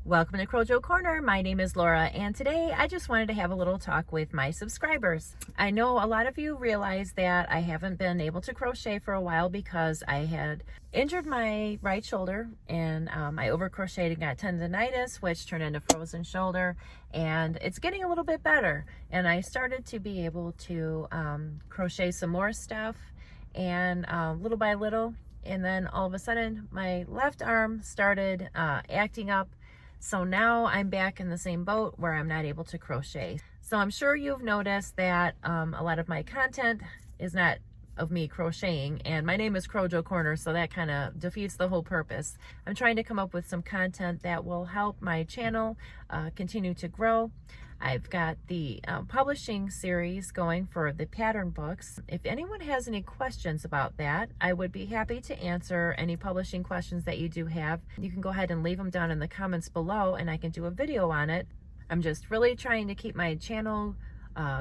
Welcome to Crojo Corner. My name is Laura, and today I just wanted to have a little talk with my subscribers. I know a lot of you realize that I haven't been able to crochet for a while because I had injured my right shoulder and I over crocheted and got tendonitis, which turned into frozen shoulder, and it's getting a little bit better. And I started to be able to crochet some more stuff, and little by little, and then all of a sudden my left arm started acting up. So now I'm back in the same boat where I'm not able to crochet. So I'm sure you've noticed that a lot of my content is not of me crocheting, and my name is Crojo Corner, so that kind of defeats the whole purpose. I'm trying to come up with some content that will help my channel continue to grow. I've got the publishing series going for the pattern books. If anyone has any questions about that, I would be happy to answer any publishing questions that you do have. You can go ahead and leave them down in the comments below and I can do a video on it. I'm just really trying to keep my channel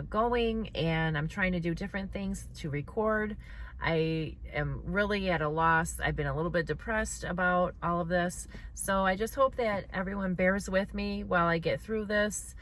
going, and I'm trying to do different things to record. I am really at a loss. I've been a little bit depressed about all of this. So I just hope that everyone bears with me while I get through this.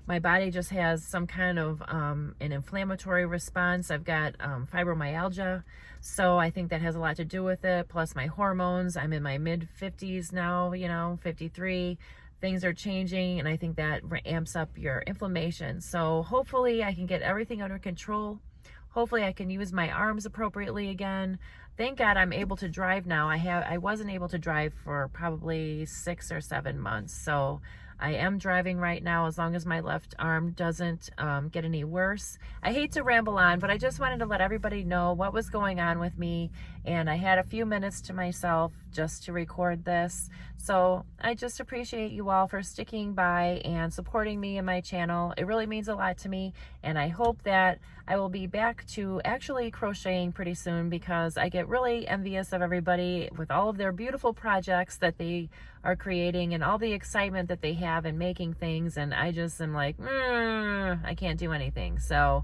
My body just has some kind of an inflammatory response. I've got fibromyalgia. So I think that has a lot to do with it. Plus my hormones. I'm in my mid 50s now, 53. Things are changing, and I think that amps up your inflammation. So hopefully I can get everything under control. Hopefully I can use my arms appropriately again. Thank God I'm able to drive now. I wasn't able to drive for probably 6 or 7 months. So I am driving right now, as long as my left arm doesn't get any worse. I hate to ramble on, but I just wanted to let everybody know what was going on with me, and I had a few minutes to myself just to record this. So I just appreciate you all for sticking by and supporting me and my channel. It really means a lot to me, and I hope that I will be back to actually crocheting pretty soon, because I get really envious of everybody with all of their beautiful projects that they are creating and all the excitement that they have in making things, and I just am like, I can't do anything. So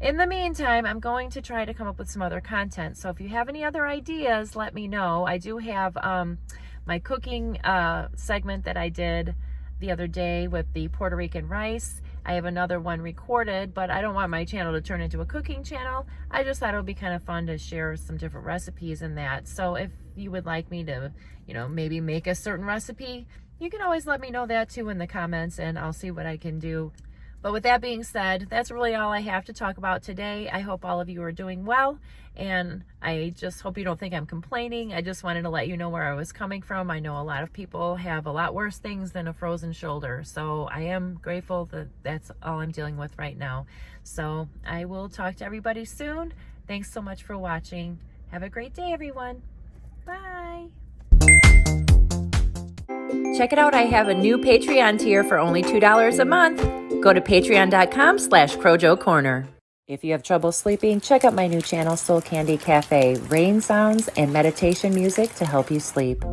in the meantime, I'm going to try to come up with some other content. So if you have any other ideas, let me know. I do have my cooking segment that I did the other day with the Puerto Rican rice. I have another one recorded, but I don't want my channel to turn into a cooking channel. I just thought it would be kind of fun to share some different recipes in that. So if you would like me to, maybe make a certain recipe, you can always let me know that too in the comments, and I'll see what I can do. But with that being said, that's really all I have to talk about today. I hope all of you are doing well, and I just hope you don't think I'm complaining. I just wanted to let you know where I was coming from. I know a lot of people have a lot worse things than a frozen shoulder, so I am grateful that that's all I'm dealing with right now. So I will talk to everybody soon. Thanks so much for watching. Have a great day, everyone. Bye. Check it out. I have a new Patreon tier for only $2 a month. Go to patreon.com/Crojo Corner. If you have trouble sleeping, check out my new channel, Soul Candy Cafe. Rain sounds and meditation music to help you sleep.